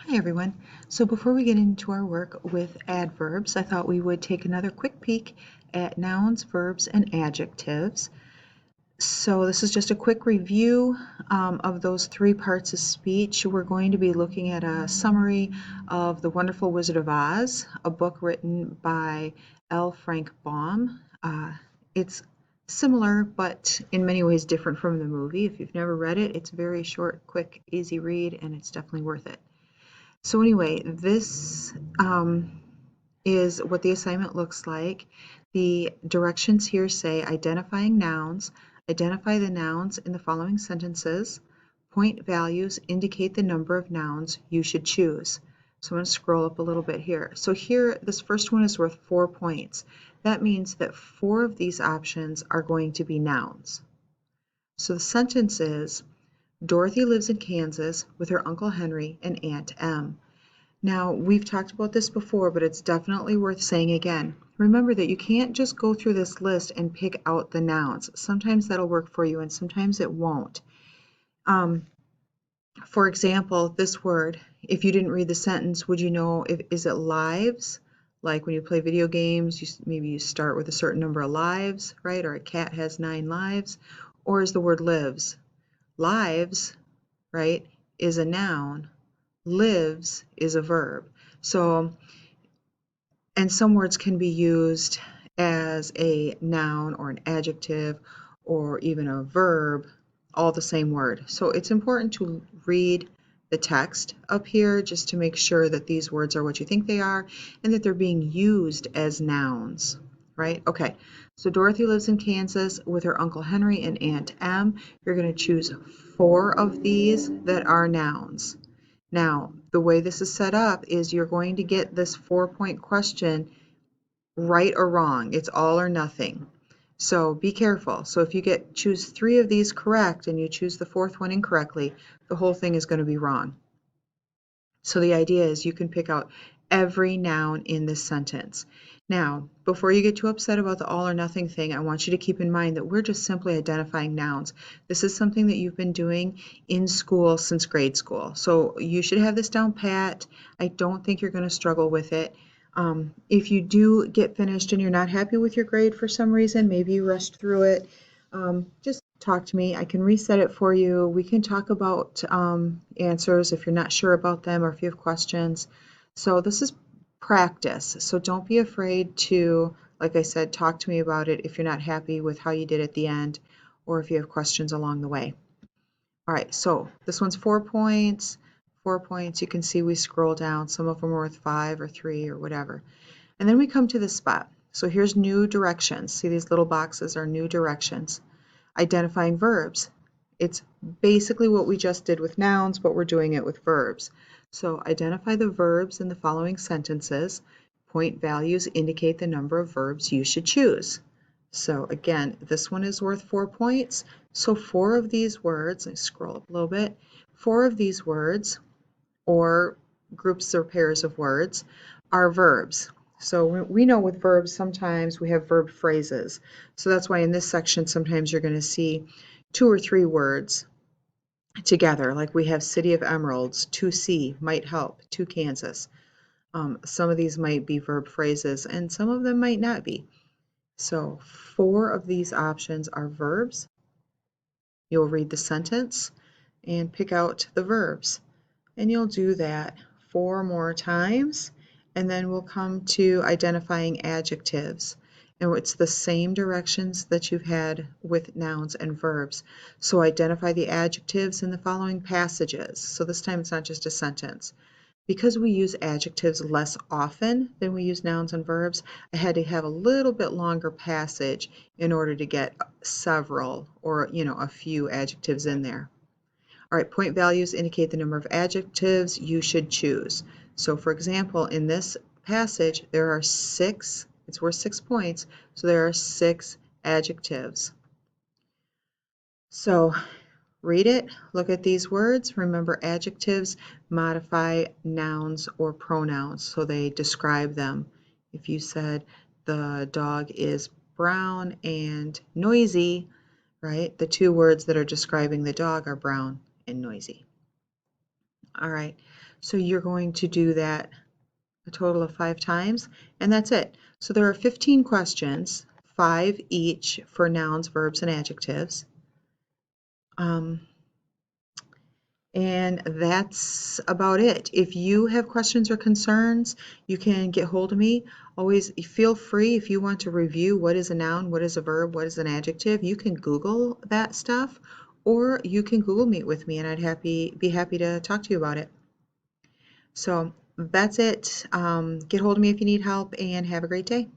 Hi everyone. So before we get into our work with adverbs, I thought we would take another quick peek at nouns, verbs, and adjectives. So this is just a quick review of those three parts of speech. We're going to be looking at a summary of The Wonderful Wizard of Oz, a book written by L. Frank Baum. It's similar, but in many ways different from the movie. If you've never read it, it's very short, quick, easy read, and it's definitely worth it. So anyway, this is what the assignment looks like. The directions here say identifying nouns, identify the nouns in the following sentences, point values indicate the number of nouns you should choose. So I'm going to scroll up a little bit here. So here, this first one is worth 4 points. That means that 4 of these options are going to be nouns. So the sentence is, Dorothy lives in Kansas with her Uncle Henry and Aunt Em. Now, we've talked about this before, but it's definitely worth saying again. Remember that you can't just go through this list and pick out the nouns. Sometimes that'll work for you and sometimes it won't. For example, this word, if you didn't read the sentence, would you know is it lives? Like when you play video games, maybe you start with a certain number of lives, right? Or a cat has 9 lives. Or is the word lives? Lives, right, is a noun. Lives is a verb. So, and some words can be used as a noun or an adjective or even a verb, all the same word. So it's important to read the text up here just to make sure that these words are what you think they are and that they're being used as nouns, right? Okay, so Dorothy lives in Kansas with her Uncle Henry and Aunt Em. You're going to choose 4 of these that are nouns. Now, the way this is set up is you're going to get this 4-point question right or wrong. It's all or nothing. So be careful. So if you choose 3 of these correct and you choose the 4th one incorrectly, the whole thing is going to be wrong. So the idea is you can pick out every noun in this sentence. Now, before you get too upset about the all or nothing thing, I want you to keep in mind that we're just simply identifying nouns. This is something that you've been doing in school since grade school. So you should have this down pat. I don't think you're going to struggle with it. If you do get finished and you're not happy with your grade for some reason, maybe you rushed through it, just talk to me. I can reset it for you. We can talk about answers if you're not sure about them or if you have questions. So this is practice. So don't be afraid to, like I said, talk to me about it if you're not happy with how you did at the end or if you have questions along the way. All right, so this one's 4 points. 4 points. You can see we scroll down. Some of them are worth 5 or 3 or whatever. And then we come to this spot. So here's new directions. See, these little boxes are new directions. Identifying verbs. It's basically what we just did with nouns, but we're doing it with verbs. So identify the verbs in the following sentences. Point values indicate the number of verbs you should choose. So again, this one is worth 4 points. So 4 of these words, I scroll up a little bit, 4 of these words, or groups or pairs of words, are verbs. So we know with verbs sometimes we have verb phrases. So that's why in this section sometimes you're going to see 2 or 3 words together. Like we have City of Emeralds, to see, might help, to Kansas. Some of these might be verb phrases and some of them might not be. So 4 of these options are verbs. You'll read the sentence and pick out the verbs. And you'll do that 4 more times, and then we'll come to identifying adjectives. And it's the same directions that you've had with nouns and verbs. So identify the adjectives in the following passages. So this time it's not just a sentence. Because we use adjectives less often than we use nouns and verbs, I had to have a little bit longer passage in order to get several or, a few adjectives in there. All right, point values indicate the number of adjectives you should choose. So for example, in this passage, there are 6, it's worth 6 points, so there are 6 adjectives. So read it, look at these words. Remember, adjectives modify nouns or pronouns, so they describe them. If you said the dog is brown and noisy, right, the 2 words that are describing the dog are brown and noisy. All right, so you're going to do that a total of 5 times, and that's it. So there are 15 questions, 5 each for nouns, verbs, and adjectives. And that's about it. If you have questions or concerns, you can get hold of me. Always feel free, if you want to review what is a noun, what is a verb, what is an adjective, you can Google that stuff, or you can Google Meet with me, and I'd be happy to talk to you about it. So that's it. Get hold of me if you need help, and have a great day.